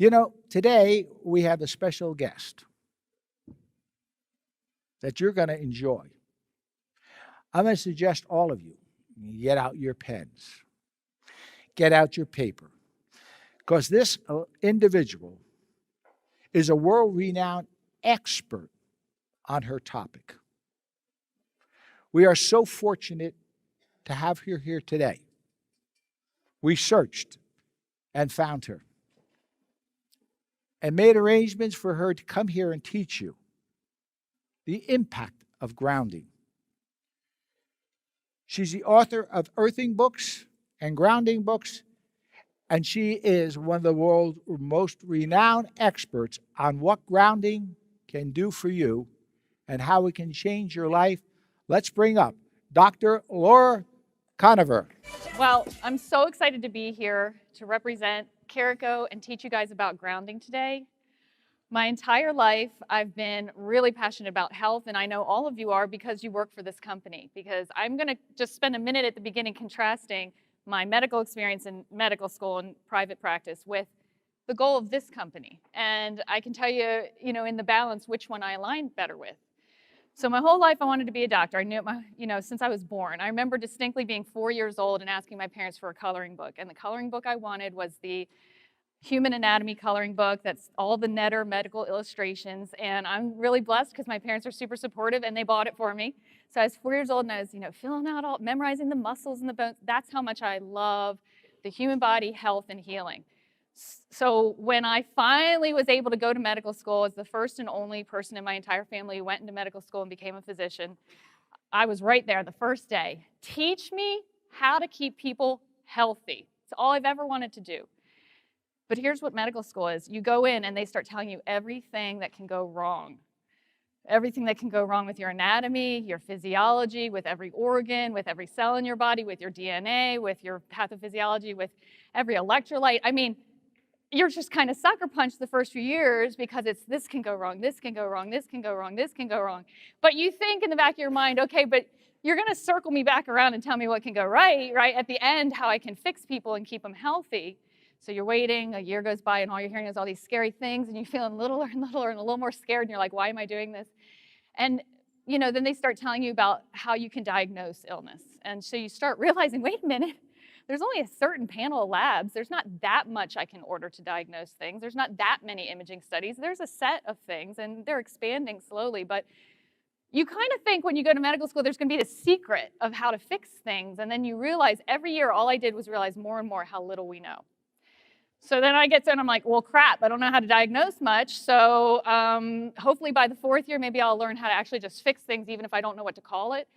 You know, today we have a special guest that you're going to enjoy. I'm going to suggest all of you get out your pens, get out your paper, because this individual is a world-renowned expert on her topic. We are so fortunate to have her here today. We searched and found her and made arrangements for her to come here and teach you the impact of grounding. She's the author of earthing books and grounding books, and she is one of the world's most renowned experts on what grounding can do for you and how it can change your life. Let's bring up Dr. Laura Koniver. Well, I'm so excited to be here to represent Carico and teach you guys about grounding today. My entire life, I've been really passionate about health, and I know all of you are because you work for this company. Because I'm going to just spend a minute at the beginning contrasting my medical experience in medical school and private practice with the goal of this company. And I can tell you, in the balance, which one I align better with. So my whole life, I wanted to be a doctor. I knew it, since I was born. I remember distinctly being 4 years old and asking my parents for a coloring book. And the coloring book I wanted was the human anatomy coloring book. That's all the Netter medical illustrations. And I'm really blessed because my parents are super supportive and they bought it for me. So I was 4 years old and I was, filling out memorizing the muscles and the bones. That's how much I love the human body, health, and healing. So when I finally was able to go to medical school as the first and only person in my entire family who went into medical school and became a physician, I was right there the first day. Teach me how to keep people healthy. It's all I've ever wanted to do. But here's what medical school is. You go in and they start telling you everything that can go wrong. Everything that can go wrong with your anatomy, your physiology, with every organ, with every cell in your body, with your DNA, with your pathophysiology, with every electrolyte. I mean, you're just kind of sucker punched the first few years because it's this can go wrong, this can go wrong, this can go wrong, this can go wrong. But you think in the back of your mind, okay, but you're going to circle me back around and tell me what can go right at the end, how I can fix people and keep them healthy. So you're waiting, a year goes by, and all you're hearing is all these scary things, and you're feeling littler and littler and a little more scared, and you're like, why am I doing this? And then they start telling you about how you can diagnose illness. And so you start realizing, wait a minute, there's only a certain panel of labs. There's not that much I can order to diagnose things. There's not that many imaging studies. There's a set of things, and they're expanding slowly. But you kind of think when you go to medical school, there's going to be the secret of how to fix things. And then you realize every year, all I did was realize more and more how little we know. So then I get there, and I'm like, well, crap, I don't know how to diagnose much. So hopefully by the fourth year, maybe I'll learn how to actually just fix things, even if I don't know what to call it.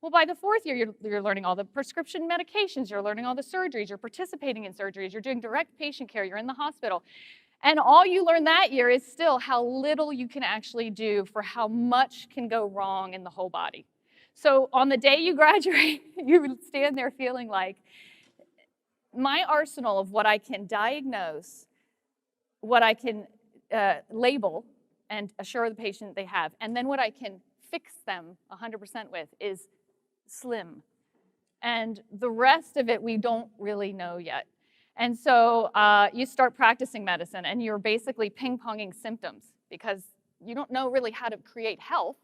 Well, by the fourth year, you're learning all the prescription medications, you're learning all the surgeries, you're participating in surgeries, you're doing direct patient care, you're in the hospital. And all you learn that year is still how little you can actually do for how much can go wrong in the whole body. So on the day you graduate, you stand there feeling like, my arsenal of what I can diagnose, what I can label and assure the patient they have, and then what I can fix them 100% with is slim. And the rest of it we don't really know yet. And so you start practicing medicine, and you're basically ping-ponging symptoms because you don't know really how to create health.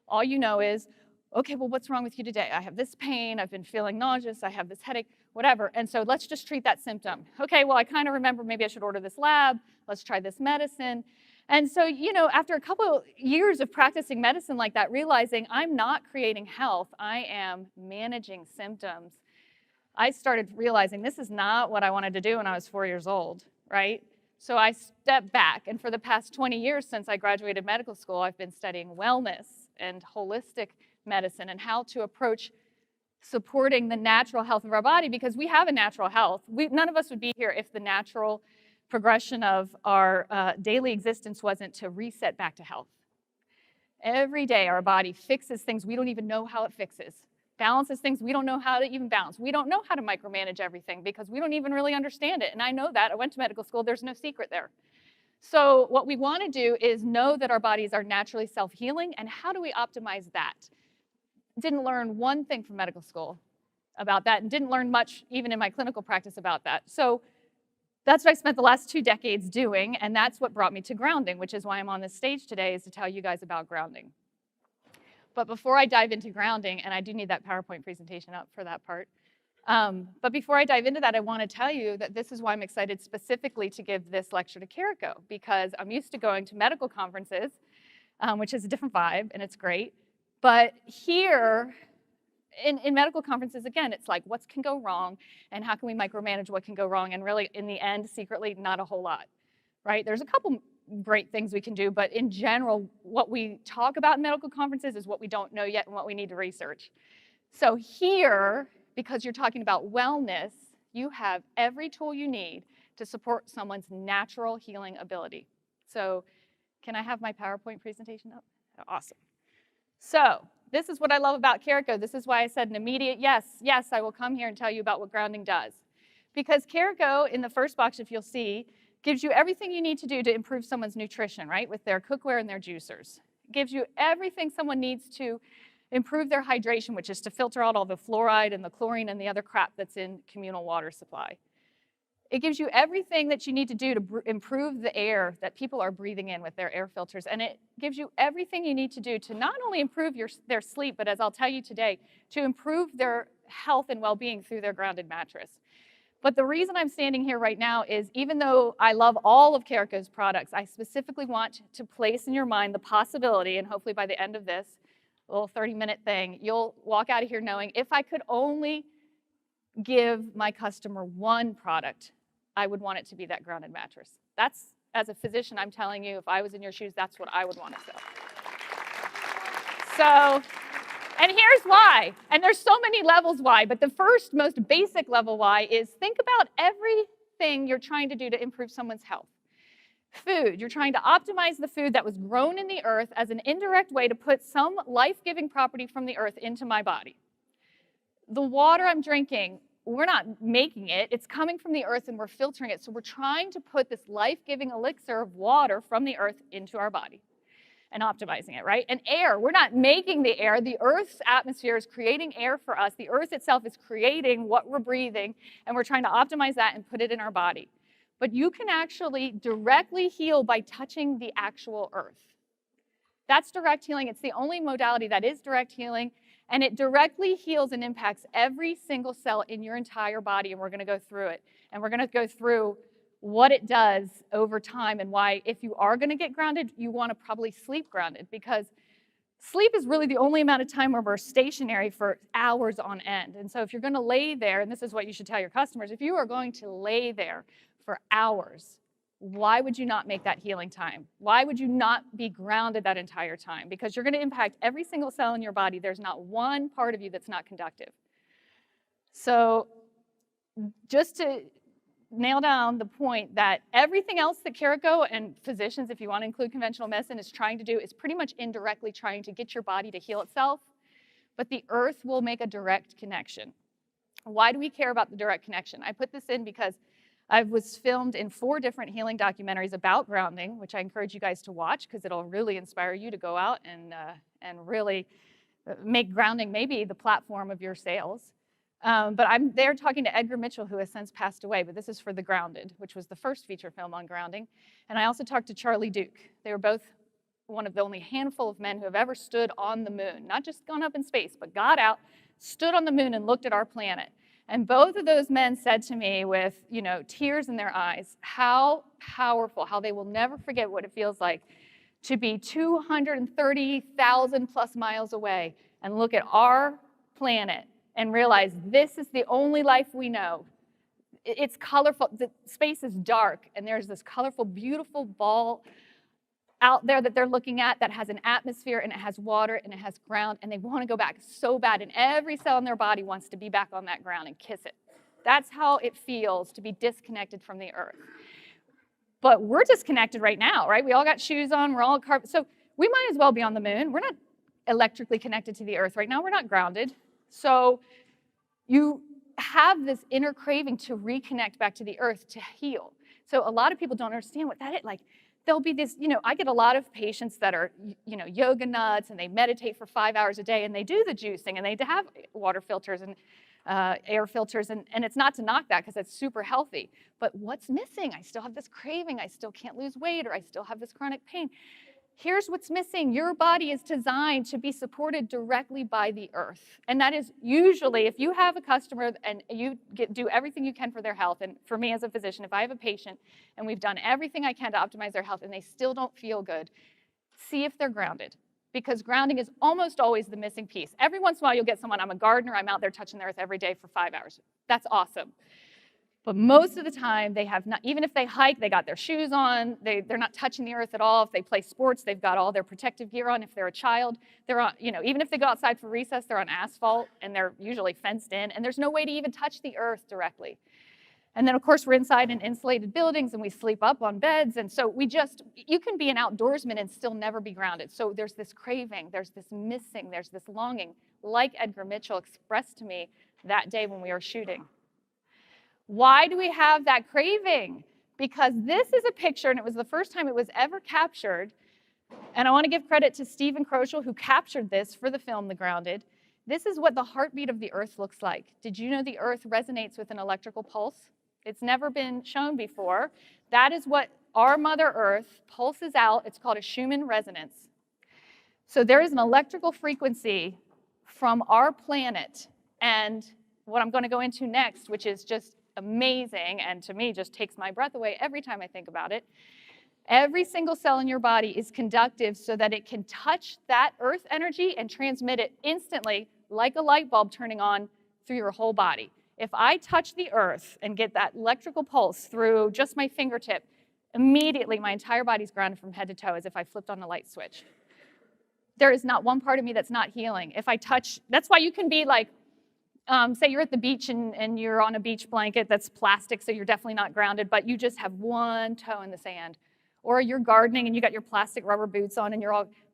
All you know is, okay, well, what's wrong with you today? I have this pain, I've been feeling nauseous, I have this headache, whatever. And so let's just treat that symptom. Okay, well, I kind of remember maybe I should order this lab, let's try this medicine. And so, after a couple of years of practicing medicine like that, realizing I'm not creating health, I am managing symptoms, I started realizing this is not what I wanted to do when I was 4 years old, right? So I stepped back, and for the past 20 years since I graduated medical school, I've been studying wellness and holistic medicine and how to approach supporting the natural health of our body, because we have a natural health. None of us would be here if the natural progression of our daily existence wasn't to reset back to health. Every day our body fixes things we don't even know how it fixes, balances things we don't know how to even balance. We don't know how to micromanage everything because we don't even really understand it. And I know that. I went to medical school. There's no secret there. So what we want to do is know that our bodies are naturally self-healing, and how do we optimize that? Didn't learn one thing from medical school about that, and didn't learn much even in my clinical practice about that. So That's what I spent the last 2 decades doing, and that's what brought me to grounding, which is why I'm on this stage today, is to tell you guys about grounding. But before I dive into grounding, and I do need that PowerPoint presentation up for that part, but before I dive into that, I want to tell you that this is why I'm excited specifically to give this lecture to Carico, because I'm used to going to medical conferences, which is a different vibe, and it's great. But here, in medical conferences, again, it's like, what can go wrong, and how can we micromanage what can go wrong? And really, in the end, secretly, not a whole lot, right? There's a couple great things we can do, but in general, what we talk about in medical conferences is what we don't know yet and what we need to research. So here, because you're talking about wellness, you have every tool you need to support someone's natural healing ability. So can I have my PowerPoint presentation up? Awesome. So this is what I love about Carico. This is why I said an immediate yes. Yes, I will come here and tell you about what grounding does. Because Carico, in the first box, if you'll see, gives you everything you need to do to improve someone's nutrition, right, with their cookware and their juicers. It gives you everything someone needs to improve their hydration, which is to filter out all the fluoride and the chlorine and the other crap that's in communal water supply. It gives you everything that you need to do to improve the air that people are breathing in with their air filters. And it gives you everything you need to do to not only improve their sleep, but as I'll tell you today, to improve their health and well-being through their grounded mattress. But the reason I'm standing here right now is, even though I love all of Carico's products, I specifically want to place in your mind the possibility, and hopefully by the end of this little 30-minute thing, you'll walk out of here knowing, if I could only give my customer one product, I would want it to be that grounded mattress. That's, as a physician, I'm telling you, if I was in your shoes, that's what I would want to sell. So, and here's why. And there's so many levels why, but the first, most basic level why is, think about everything you're trying to do to improve someone's health. Food, you're trying to optimize the food that was grown in the earth as an indirect way to put some life-giving property from the earth into my body. The water I'm drinking, we're not making it, it's coming from the earth and we're filtering it. So we're trying to put this life-giving elixir of water from the earth into our body and optimizing it, right? And air, we're not making the air. The earth's atmosphere is creating air for us. The earth itself is creating what we're breathing, and we're trying to optimize that and put it in our body. But you can actually directly heal by touching the actual earth. That's direct healing. It's the only modality that is direct healing. And it directly heals and impacts every single cell in your entire body, and we're going to go through it. And we're going to go through what it does over time and why, if you are going to get grounded, you want to probably sleep grounded, because sleep is really the only amount of time where we're stationary for hours on end. And so if you're going to lay there, and this is what you should tell your customers, if you are going to lay there for hours, why would you not make that healing time? Why would you not be grounded that entire time? Because you're going to impact every single cell in your body. There's not one part of you that's not conductive. So just to nail down the point that everything else that Carico and physicians, if you want to include conventional medicine, is trying to do is pretty much indirectly trying to get your body to heal itself, but the earth will make a direct connection. Why do we care about the direct connection? I put this in because I was filmed in 4 different healing documentaries about grounding, which I encourage you guys to watch because it'll really inspire you to go out and really make grounding maybe the platform of your sales. But I'm there talking to Edgar Mitchell, who has since passed away, but this is for The Grounded, which was the first feature film on grounding. And I also talked to Charlie Duke. They were both one of the only handful of men who have ever stood on the moon, not just gone up in space, but got out, stood on the moon and looked at our planet. And both of those men said to me with, tears in their eyes, how powerful, how they will never forget what it feels like to be 230,000 plus miles away and look at our planet and realize this is the only life we know. It's colorful. The space is dark, and there's this colorful, beautiful ball out there that they're looking at that has an atmosphere, and it has water, and it has ground, and they want to go back so bad, and every cell in their body wants to be back on that ground and kiss it. That's how it feels to be disconnected from the earth. But we're disconnected right now, right? We all got shoes on, we're all carbon, so we might as well be on the moon. We're not electrically connected to the earth right now. We're not grounded. So you have this inner craving to reconnect back to the earth, to heal. So a lot of people don't understand what that is. Like, there'll be this, I get a lot of patients that are, yoga nuts, and they meditate for 5 hours a day, and they do the juicing, and they have water filters, and air filters, and it's not to knock that because it's super healthy. But what's missing? I still have this craving. I still can't lose weight, or I still have this chronic pain. Here's what's missing. Your body is designed to be supported directly by the earth. And that is usually, if you have a customer and you do everything you can for their health, and for me as a physician, if I have a patient and we've done everything I can to optimize their health and they still don't feel good, see if they're grounded. Because grounding is almost always the missing piece. Every once in a while you'll get someone, I'm a gardener, I'm out there touching the earth every day for 5 hours. That's awesome. But most of the time, they have not, even if they hike, they got their shoes on, they're not touching the earth at all. If they play sports, they've got all their protective gear on. If they're a child, they're on, even if they go outside for recess, they're on asphalt and they're usually fenced in, and there's no way to even touch the earth directly. And then, of course, we're inside in insulated buildings and we sleep up on beds. And so you can be an outdoorsman and still never be grounded. So there's this craving, there's this missing, there's this longing, like Edgar Mitchell expressed to me that day when we were shooting. Why do we have that craving? Because this is a picture, and it was the first time it was ever captured. And I want to give credit to Stephen Kroschel, who captured this for the film The Grounded. This is what the heartbeat of the earth looks like. Did you know the earth resonates with an electrical pulse? It's never been shown before. That is what our Mother Earth pulses out. It's called a Schumann resonance. So there is an electrical frequency from our planet. And what I'm going to go into next, which is just amazing, and to me just takes my breath away every time I think about it. Every single cell in your body is conductive so that it can touch that earth energy and transmit it instantly, like a light bulb turning on through your whole body. If I touch the earth and get that electrical pulse through just my fingertip, immediately my entire body's grounded from head to toe as if I flipped on a light switch. There is not one part of me that's not healing. If I touch, that's why you can be like, say you're at the beach and you're on a beach blanket that's plastic, so you're definitely not grounded, but you just have one toe in the sand. Or you're gardening and you got your plastic rubber boots on and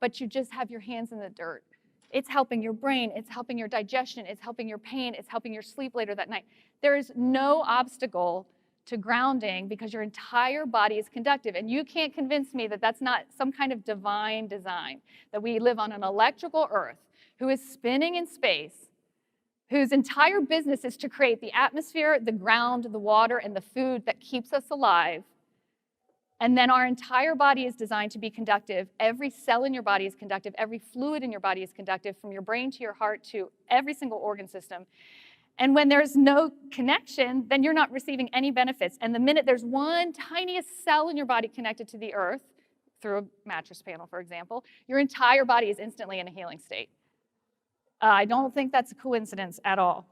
but you just have your hands in the dirt. It's helping your brain, it's helping your digestion, it's helping your pain, it's helping your sleep later that night. There is no obstacle to grounding because your entire body is conductive. And you can't convince me that that's not some kind of divine design, that we live on an electrical earth who is spinning in space, whose entire business is to create the atmosphere, the ground, the water, and the food that keeps us alive. And then our entire body is designed to be conductive. Every cell in your body is conductive. Every fluid in your body is conductive, from your brain to your heart to every single organ system. And when there's no connection, then you're not receiving any benefits. And the minute there's one tiniest cell in your body connected to the earth, through a mattress panel, for example, your entire body is instantly in a healing state. I don't think that's a coincidence at all.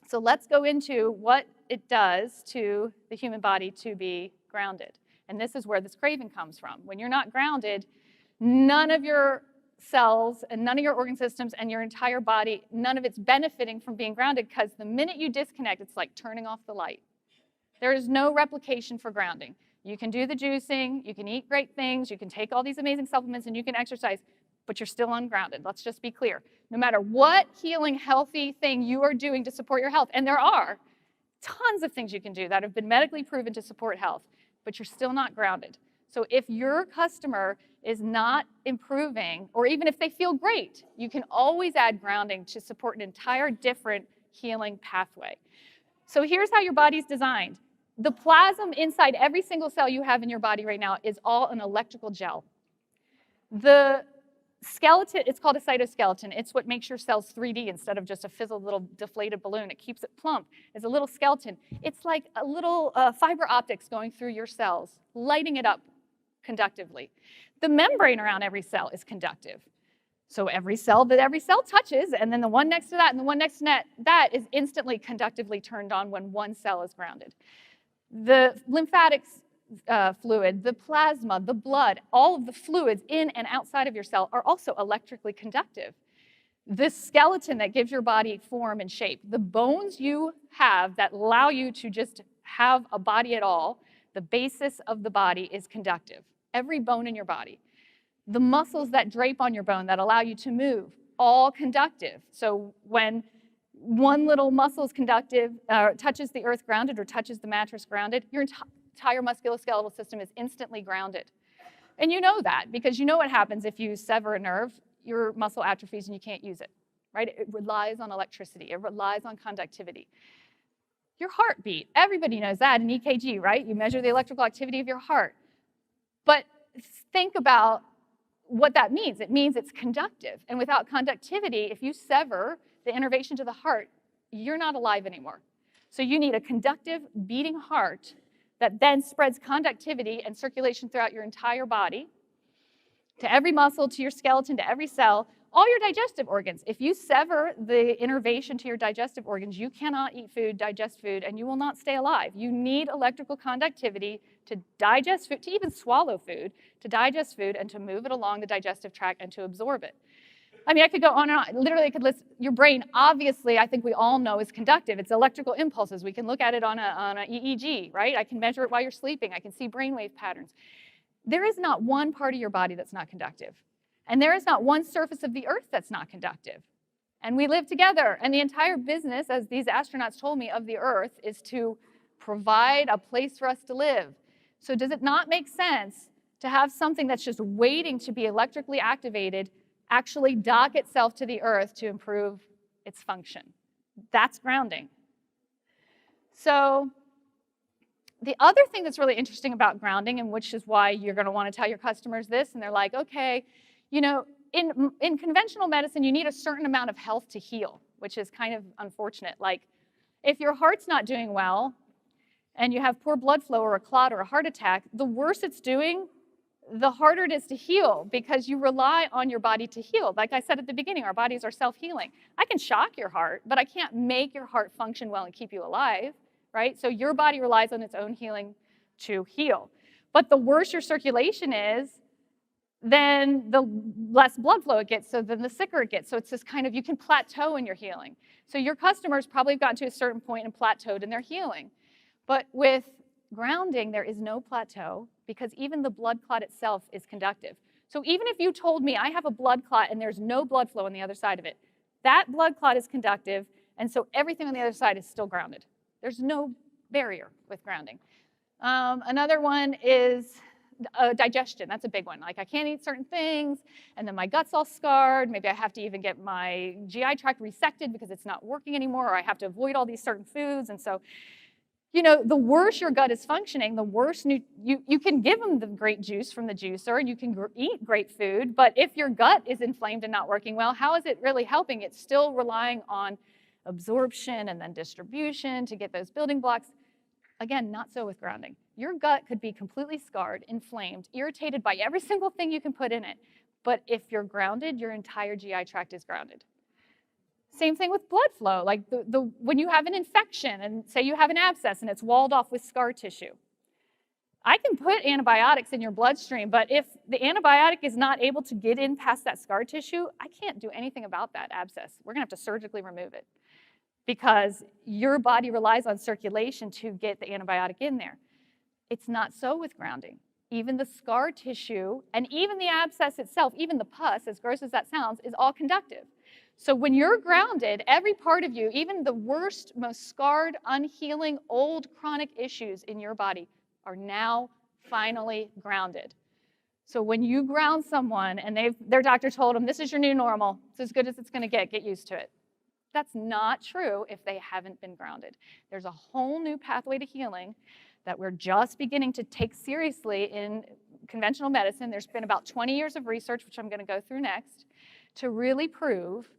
So let's go into what it does to the human body to be grounded. And this is where this craving comes from. When you're not grounded, none of your cells and none of your organ systems and your entire body, none of it's benefiting from being grounded, because the minute you disconnect, it's like turning off the light. There is no replication for grounding. You can do the juicing, you can eat great things, you can take all these amazing supplements, and you can exercise, but you're still ungrounded. Let's just be clear. No matter what healing, healthy thing you are doing to support your health, and there are tons of things you can do that have been medically proven to support health, but you're still not grounded. So if your customer is not improving, or even if they feel great, you can always add grounding to support an entire different healing pathway. So here's how your body's designed. The plasma inside every single cell you have in your body right now is all an electrical gel. The skeleton, it's called a cytoskeleton. It's what makes your cells 3D instead of just a fizzled little deflated balloon. It keeps it plump. It's a little skeleton. It's like a little fiber optics going through your cells, lighting it up conductively. The membrane around every cell is conductive. So every cell that every cell touches, and then the one next to that and the one next to that is instantly conductively turned on when one cell is grounded. The lymphatics fluid, the plasma, the blood, all of the fluids in and outside of your cell are also electrically conductive. The skeleton that gives your body form and shape, the bones you have that allow you to just have a body at all, the basis of the body is conductive. Every bone in your body. The muscles that drape on your bone that allow you to move, all conductive. So when one little muscle is conductive, touches the earth grounded or touches the mattress grounded, your entire musculoskeletal system is instantly grounded. And you know that because you know what happens if you sever a nerve, your muscle atrophies and you can't use it. right? It relies on electricity. It relies on conductivity. Your heartbeat, everybody knows that in EKG, right? You measure the electrical activity of your heart. But think about what that means. It means it's conductive. And without conductivity, if you sever the innervation to the heart, you're not alive anymore. So you need a conductive, beating heart that then spreads conductivity and circulation throughout your entire body, to every muscle, to your skeleton, to every cell, all your digestive organs. If you sever the innervation to your digestive organs, you cannot eat food, digest food, and you will not stay alive. You need electrical conductivity to digest food, to even swallow food, to digest food, and to move it along the digestive tract and to absorb it. I mean, I could go on and on. Literally, I could list your brain. Obviously, I think we all know is conductive. It's electrical impulses. We can look at it on a EEG, right? I can measure it while you're sleeping. I can see brainwave patterns. There is not one part of your body that's not conductive. And there is not one surface of the earth that's not conductive. And we live together. And the entire business, as these astronauts told me, of the earth is to provide a place for us to live. So does it not make sense to have something that's just waiting to be electrically activated actually dock itself to the earth to improve its function? That's grounding. So the other thing that's really interesting about grounding, and which is why you're going to want to tell your customers this, and they're like, okay, you know, in conventional medicine, you need a certain amount of health to heal, which is kind of unfortunate. Like, if your heart's not doing well, and you have poor blood flow or a clot or a heart attack, the worse it's doing, the harder it is to heal, because you rely on your body to heal. Like I said at the beginning, our bodies are self-healing. I can shock your heart, but I can't make your heart function well and keep you alive, right? So your body relies on its own healing to heal. But the worse your circulation is, then the less blood flow it gets, so then the sicker it gets. So it's this kind of, you can plateau in your healing. So your customers probably have gotten to a certain point and plateaued in their healing. But with grounding, there is no plateau, because even the blood clot itself is conductive. So even if you told me I have a blood clot and there's no blood flow on the other side of it, that blood clot is conductive, and so everything on the other side is still grounded. There's no barrier with grounding. Another one is digestion. That's a big one. Like, I can't eat certain things, and then my gut's all scarred. Maybe I have to even get my GI tract resected because it's not working anymore, or I have to avoid all these certain foods. And so, you know, the worse your gut is functioning, the worse you can give them the great juice from the juicer, and you can eat great food, but if your gut is inflamed and not working well, how is it really helping? It's still relying on absorption and then distribution to get those building blocks. Again, not so with grounding. Your gut could be completely scarred, inflamed, irritated by every single thing you can put in it, but if you're grounded, your entire GI tract is grounded. Same thing with blood flow. Like when you have an infection, and say you have an abscess and it's walled off with scar tissue, I can put antibiotics in your bloodstream, but if the antibiotic is not able to get in past that scar tissue, I can't do anything about that abscess. We're going to have to surgically remove it, because your body relies on circulation to get the antibiotic in there. It's not so with grounding. Even the scar tissue and even the abscess itself, even the pus, as gross as that sounds, is all conductive. So when you're grounded, every part of you, even the worst, most scarred, unhealing, old chronic issues in your body are now finally grounded. So when you ground someone and their doctor told them, this is your new normal, it's as good as it's going to get used to it. That's not true if they haven't been grounded. There's a whole new pathway to healing that we're just beginning to take seriously in conventional medicine. There's been about 20 years of research, which I'm going to go through next, to really prove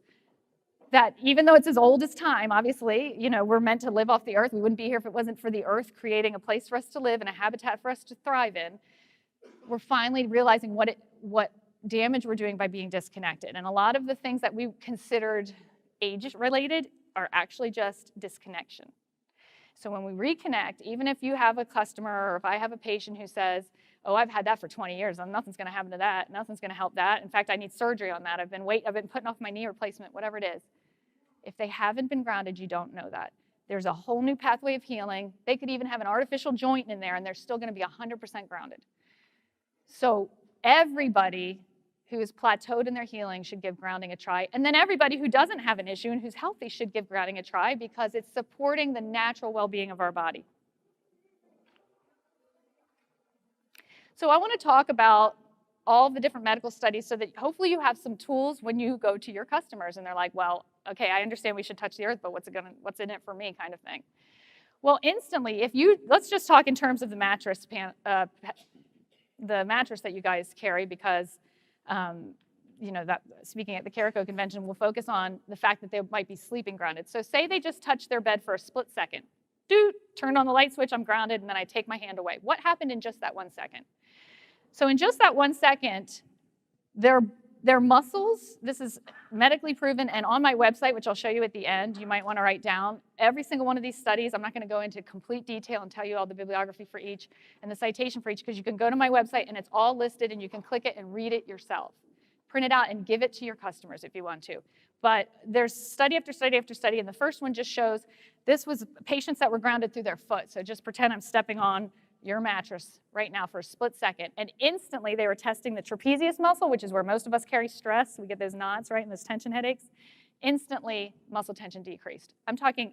that even though it's as old as time, obviously, you know, we're meant to live off the earth. We wouldn't be here if it wasn't for the earth creating a place for us to live and a habitat for us to thrive in. We're finally realizing what damage we're doing by being disconnected. And a lot of the things that we considered age-related are actually just disconnection. So when we reconnect, even if you have a customer or if I have a patient who says, oh, I've had that for 20 years, and nothing's going to happen to that, nothing's going to help that. In fact, I need surgery on that. I've been putting off my knee replacement, whatever it is. If they haven't been grounded, you don't know that. There's a whole new pathway of healing. They could even have an artificial joint in there, and they're still going to be 100% grounded. So everybody who is plateaued in their healing should give grounding a try. And then everybody who doesn't have an issue and who's healthy should give grounding a try, because it's supporting the natural well-being of our body. So I want to talk about all the different medical studies so that hopefully you have some tools when you go to your customers and they're like, well, okay, I understand we should touch the earth, but what's in it for me kind of thing. Well, instantly, let's just talk in terms of the mattress that you guys carry, because speaking at the Carico convention, we'll focus on the fact that they might be sleeping grounded. So say they just touch their bed for a split second. Turned on the light switch, I'm grounded, and then I take my hand away. What happened in just that 1 second? So in just that 1 second, their muscles, this is medically proven, and on my website, which I'll show you at the end, you might want to write down every single one of these studies. I'm not going to go into complete detail and tell you all the bibliography for each and the citation for each, because you can go to my website and it's all listed and you can click it and read it yourself. Print it out and give it to your customers if you want to. But there's study after study after study, and the first one just shows this was patients that were grounded through their foot. So just pretend I'm stepping on your mattress right now for a split second, and instantly they were testing the trapezius muscle, which is where most of us carry stress. We get those knots, right, and those tension headaches. Instantly, muscle tension decreased. I'm talking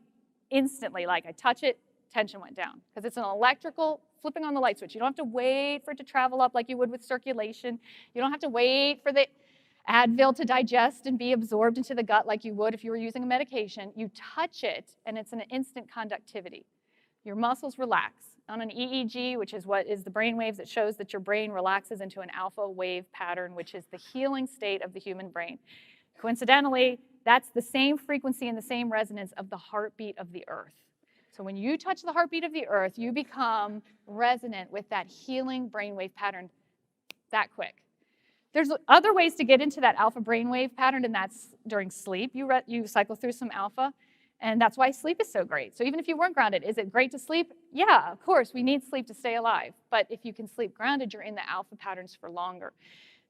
instantly, like I touch it, tension went down, because it's an electrical flipping on the light switch. You don't have to wait for it to travel up like you would with circulation. You don't have to wait for the Advil to digest and be absorbed into the gut like you would if you were using a medication. You touch it, and it's an instant conductivity. Your muscles relax. On an EEG, which is what is the brain waves, it shows that your brain relaxes into an alpha wave pattern, which is the healing state of the human brain. Coincidentally, that's the same frequency and the same resonance of the heartbeat of the earth. So when you touch the heartbeat of the earth, you become resonant with that healing brainwave pattern that quick. There's other ways to get into that alpha brainwave pattern, and that's during sleep. You cycle through some alpha, and that's why sleep is so great. So even if you weren't grounded, is it great to sleep? Yeah, of course, we need sleep to stay alive. But if you can sleep grounded, you're in the alpha patterns for longer.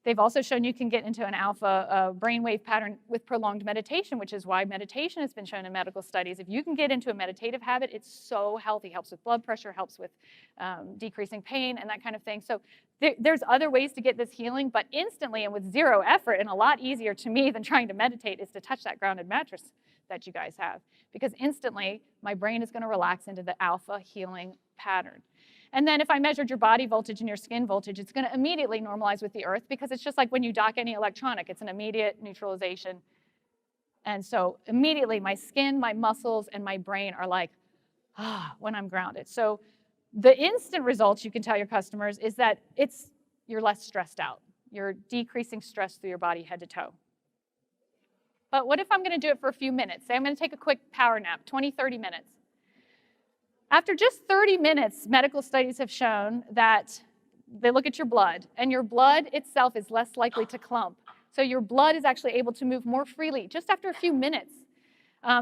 They've also shown you can get into an alpha brainwave pattern with prolonged meditation, which is why meditation has been shown in medical studies. If you can get into a meditative habit, it's so healthy. Helps with blood pressure, helps with decreasing pain and that kind of thing. So there's other ways to get this healing, but instantly and with zero effort, and a lot easier to me than trying to meditate, is to touch that grounded mattress that you guys have. Because instantly, my brain is going to relax into the alpha healing pattern. And then if I measured your body voltage and your skin voltage, it's going to immediately normalize with the earth, because it's just like when you dock any electronic. It's an immediate neutralization. And so immediately my skin, my muscles, and my brain are like, when I'm grounded. So the instant results you can tell your customers is that you're less stressed out. You're decreasing stress through your body head to toe. But what if I'm going to do it for a few minutes? Say I'm going to take a quick power nap, 20, 30 minutes. After just 30 minutes, medical studies have shown that they look at your blood, and your blood itself is less likely to clump. So your blood is actually able to move more freely just after a few minutes.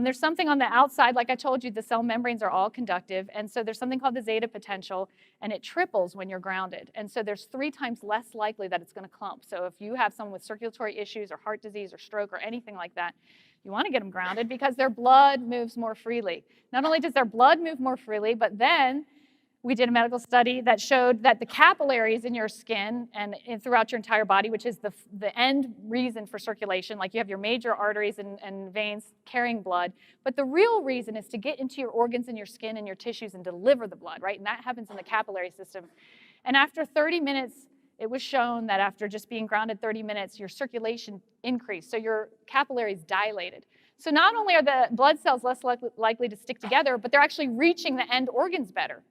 There's something on the outside, like I told you, the cell membranes are all conductive, and so there's something called the zeta potential, and it triples when you're grounded. And so there's 3 times less likely that it's going to clump. So if you have someone with circulatory issues or heart disease or stroke or anything like that, you want to get them grounded because their blood moves more freely. Not only does their blood move more freely, but then we did a medical study that showed that the capillaries in your skin and throughout your entire body, which is the end reason for circulation, like you have your major arteries and veins carrying blood, but the real reason is to get into your organs and your skin and your tissues and deliver the blood, right? And that happens in the capillary system. And after 30 minutes, it was shown that after just being grounded 30 minutes, your circulation increased, so your capillaries dilated. So not only are the blood cells less likely to stick together, but they're actually reaching the end organs better.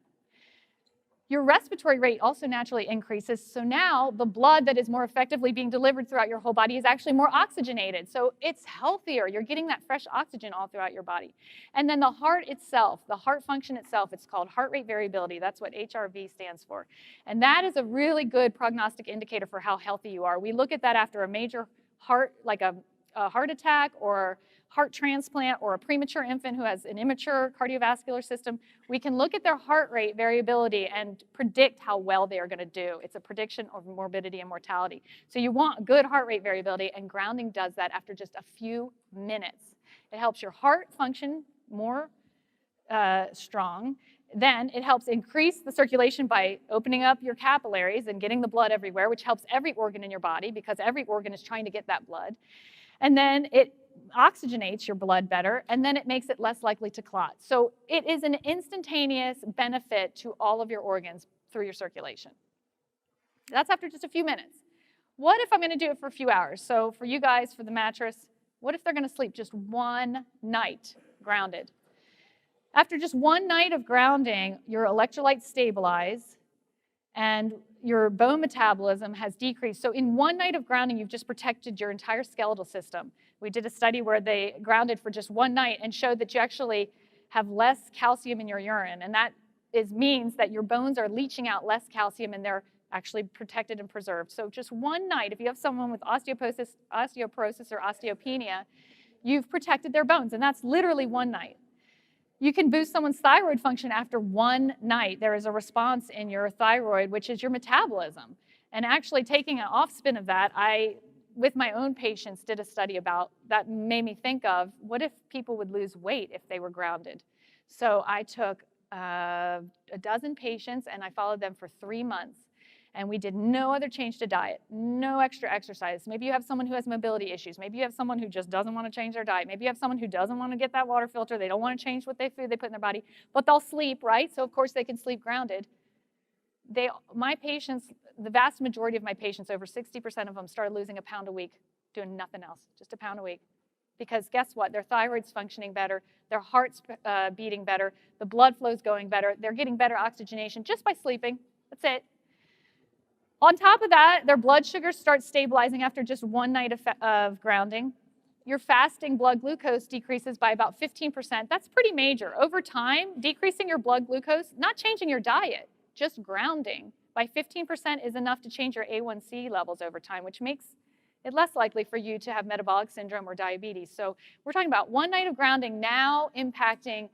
Your respiratory rate also naturally increases, so now the blood that is more effectively being delivered throughout your whole body is actually more oxygenated, so it's healthier. You're getting that fresh oxygen all throughout your body. And then the heart itself, the heart function itself, it's called heart rate variability. That's what HRV stands for. And that is a really good prognostic indicator for how healthy you are. We look at that after a major heart, like a heart attack or heart transplant or a premature infant who has an immature cardiovascular system. We can look at their heart rate variability and predict how well they are going to do. It's a prediction of morbidity and mortality. So you want good heart rate variability, and grounding does that after just a few minutes. It helps your heart function more strong. Then it helps increase the circulation by opening up your capillaries and getting the blood everywhere, which helps every organ in your body because every organ is trying to get that blood. And then it oxygenates your blood better, and then it makes it less likely to clot. So it is an instantaneous benefit to all of your organs through your circulation. That's after just a few minutes. What if I'm going to do it for a few hours? So for you guys, for the mattress, what if they're going to sleep just one night grounded? After just one night of grounding, your electrolytes stabilize and your bone metabolism has decreased. So in one night of grounding, you've just protected your entire skeletal system. We did a study where they grounded for just one night and showed that you actually have less calcium in your urine. And that means that your bones are leaching out less calcium and they're actually protected and preserved. So just one night, if you have someone with osteoporosis or osteopenia, you've protected their bones. And that's literally one night. You can boost someone's thyroid function after one night. There is a response in your thyroid, which is your metabolism. And actually taking an off spin of that, I, with my own patients, did a study about that made me think of, what if people would lose weight if they were grounded? So I took a dozen patients and I followed them for 3 months. And we did no other change to diet, no extra exercise. Maybe you have someone who has mobility issues. Maybe you have someone who just doesn't want to change their diet. Maybe you have someone who doesn't want to get that water filter. They don't want to change what food they put in their body, but they'll sleep, right? So of course they can sleep grounded. My patients, the vast majority of my patients, over 60% of them, started losing 1 pound a week, doing nothing else, just 1 pound a week. Because guess what? Their thyroid's functioning better, their heart's beating better, the blood flow's going better, they're getting better oxygenation just by sleeping. That's it. On top of that, their blood sugars start stabilizing after just one night of grounding. Your fasting blood glucose decreases by about 15%. That's pretty major. Over time, decreasing your blood glucose, not changing your diet, just grounding by 15% is enough to change your A1C levels over time, which makes it less likely for you to have metabolic syndrome or diabetes. So we're talking about one night of grounding now impacting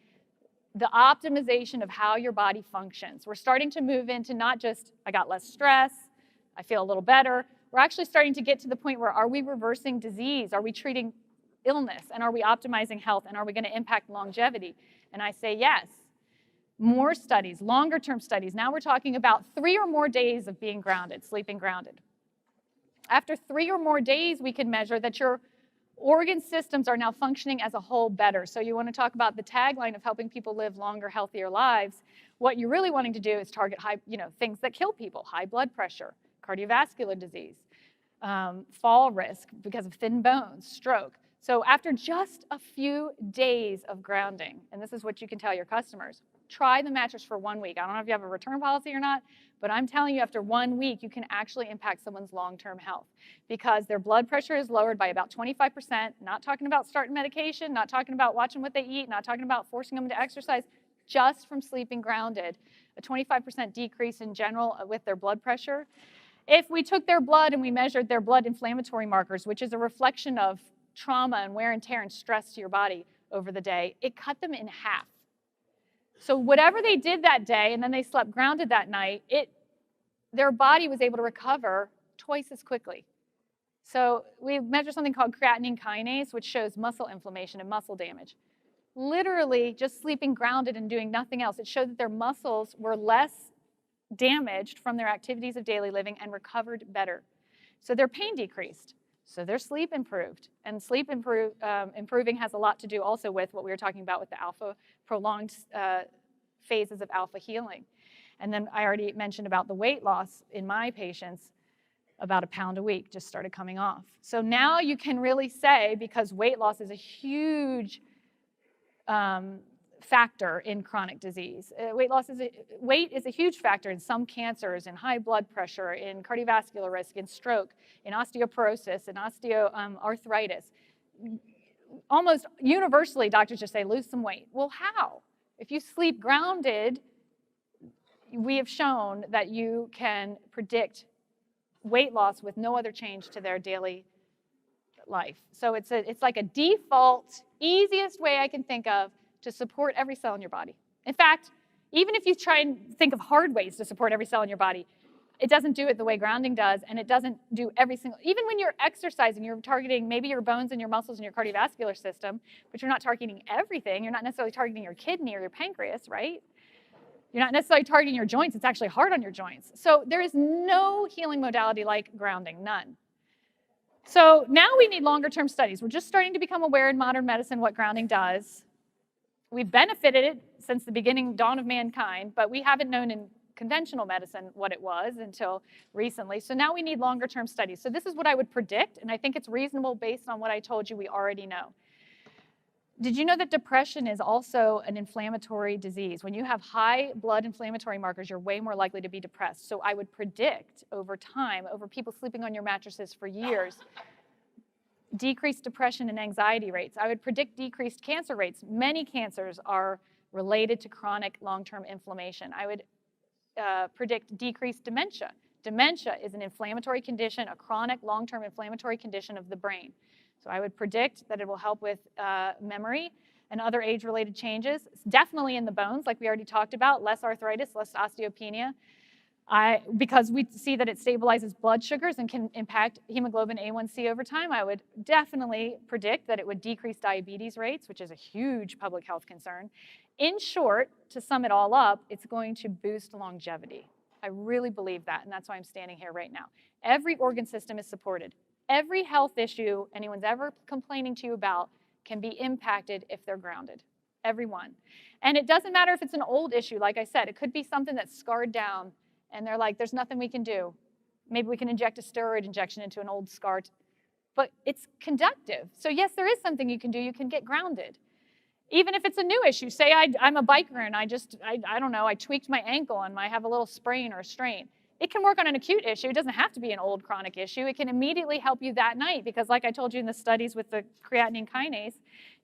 the optimization of how your body functions. We're starting to move into not just, I got less stress, I feel a little better. We're actually starting to get to the point where, are we reversing disease? Are we treating illness? And are we optimizing health? And are we going to impact longevity? And I say yes. More studies, longer term studies. Now we're talking about 3 or more days of being grounded, sleeping grounded. After 3 or more days, we can measure that your organ systems are now functioning as a whole better. So you want to talk about the tagline of helping people live longer, healthier lives. What you're really wanting to do is target things that kill people, high blood pressure, cardiovascular disease, fall risk because of thin bones, stroke. So after just a few days of grounding, and this is what you can tell your customers, try the mattress for 1 week. I don't know if you have a return policy or not, but I'm telling you, after 1 week, you can actually impact someone's long-term health because their blood pressure is lowered by about 25%, not talking about starting medication, not talking about watching what they eat, not talking about forcing them to exercise, just from sleeping grounded, a 25% decrease in general with their blood pressure. If we took their blood and we measured their blood inflammatory markers, which is a reflection of trauma and wear and tear and stress to your body over the day, it cut them in half. So whatever they did that day, and then they slept grounded that night, their body was able to recover twice as quickly. So we measure something called creatinine kinase, which shows muscle inflammation and muscle damage. Literally, just sleeping grounded and doing nothing else, it showed that their muscles were less damaged from their activities of daily living and recovered better. So their pain decreased. So their sleep improved. And sleep improving has a lot to do also with what we were talking about with the alpha, prolonged phases of alpha healing. And then I already mentioned about the weight loss in my patients, about 1 pound a week just started coming off. So now you can really say, because weight loss is a huge factor in chronic disease. Weight is a huge factor in some cancers, in high blood pressure, in cardiovascular risk, in stroke, in osteoporosis, in osteoarthritis. Almost universally, doctors just say, lose some weight. Well, how? If you sleep grounded, we have shown that you can predict weight loss with no other change to their daily life. So it's like a default, easiest way I can think of to support every cell in your body. In fact, even if you try and think of hard ways to support every cell in your body, it doesn't do it the way grounding does, and it doesn't do every single, even when you're exercising, you're targeting maybe your bones and your muscles and your cardiovascular system, but you're not targeting everything. You're not necessarily targeting your kidney or your pancreas, right? You're not necessarily targeting your joints. It's actually hard on your joints. So there is no healing modality like grounding, none. So now we need longer term studies. We're just starting to become aware in modern medicine what grounding does. We've benefited it since the dawn of mankind, but we haven't known in conventional medicine what it was until recently. So now we need longer term studies. So this is what I would predict, and I think it's reasonable based on what I told you we already know. Did you know that depression is also an inflammatory disease? When you have high blood inflammatory markers, you're way more likely to be depressed. So I would predict over time, over people sleeping on your mattresses for years, decreased depression and anxiety rates. I would predict decreased cancer rates. Many cancers are related to chronic long-term inflammation. I would predict decreased dementia. Dementia is an inflammatory condition, a chronic long-term inflammatory condition of the brain. So I would predict that it will help with memory and other age-related changes. It's definitely in the bones, like we already talked about, less arthritis, less osteopenia. Because we see that it stabilizes blood sugars and can impact hemoglobin A1C over time, I would definitely predict that it would decrease diabetes rates, which is a huge public health concern. In short, to sum it all up, it's going to boost longevity. I really believe that, and that's why I'm standing here right now. Every organ system is supported. Every health issue anyone's ever complaining to you about can be impacted if they're grounded. Everyone. And it doesn't matter if it's an old issue, like I said. It could be something that's scarred down, and they're like, there's nothing we can do. Maybe we can inject a steroid injection into an old scar. But it's conductive. So yes, there is something you can do. You can get grounded. Even if it's a new issue. Say I'm a biker and I don't know, I tweaked my ankle and I have a little sprain or a strain. It can work on an acute issue. It doesn't have to be an old chronic issue. It can immediately help you that night because like I told you in the studies with the creatinine kinase,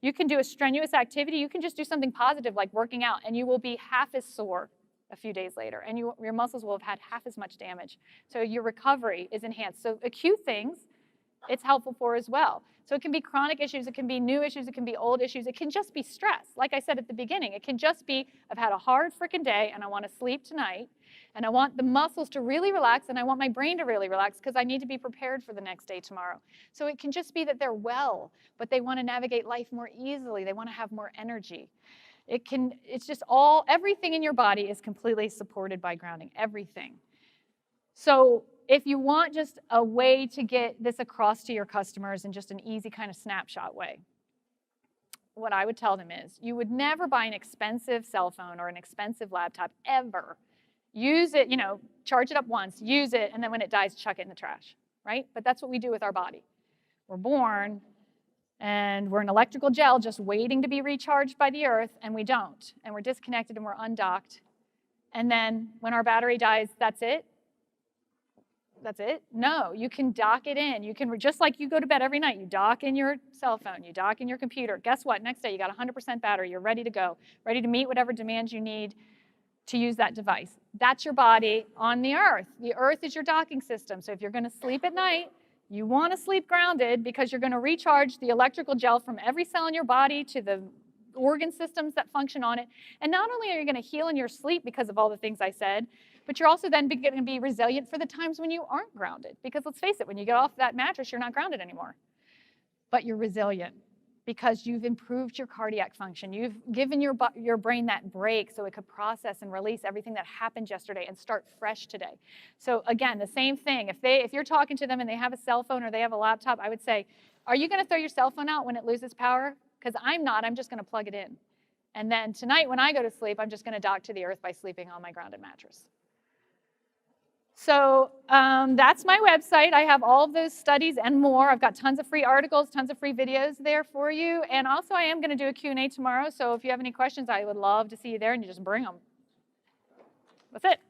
you can do a strenuous activity. You can just do something positive like working out and you will be half as sore a few days later and your muscles will have had half as much damage. So your recovery is enhanced. So acute things, it's helpful for as well. So it can be chronic issues, it can be new issues, it can be old issues, it can just be stress. Like I said at the beginning, it can just be, I've had a hard freaking day and I want to sleep tonight and I want the muscles to really relax and I want my brain to really relax because I need to be prepared for the next day tomorrow. So it can just be that they're well, but they want to navigate life more easily. They want to have more energy. It's just everything in your body is completely supported by grounding, everything. So if you want just a way to get this across to your customers in just an easy kind of snapshot way, what I would tell them is you would never buy an expensive cell phone or an expensive laptop ever. Use it, charge it up once, use it, and then when it dies, chuck it in the trash, right? But that's what we do with our body. We're born, and we're an electrical gel just waiting to be recharged by the earth, and we don't. And we're disconnected and we're undocked. And then when our battery dies, that's it? That's it? No, you can dock it in. You can, just like you go to bed every night, you dock in your cell phone, you dock in your computer. Guess what? Next day, you got 100% battery. You're ready to go, ready to meet whatever demands you need to use that device. That's your body on the earth. The earth is your docking system. So if you're going to sleep at night, you want to sleep grounded because you're going to recharge the electrical gel from every cell in your body to the organ systems that function on it. And not only are you going to heal in your sleep because of all the things I said, but you're also then going to be resilient for the times when you aren't grounded. Because let's face it, when you get off that mattress, you're not grounded anymore. But you're resilient because you've improved your cardiac function. You've given your brain that break so it could process and release everything that happened yesterday and start fresh today. So again, the same thing. If you're talking to them and they have a cell phone or they have a laptop, I would say, are you going to throw your cell phone out when it loses power? Because I'm not. I'm just going to plug it in. And then tonight when I go to sleep, I'm just going to dock to the earth by sleeping on my grounded mattress. So that's my website. I have all of those studies and more. I've got tons of free articles, tons of free videos there for you. And also I am going to do a Q&A tomorrow. So if you have any questions, I would love to see you there and you just bring them. That's it.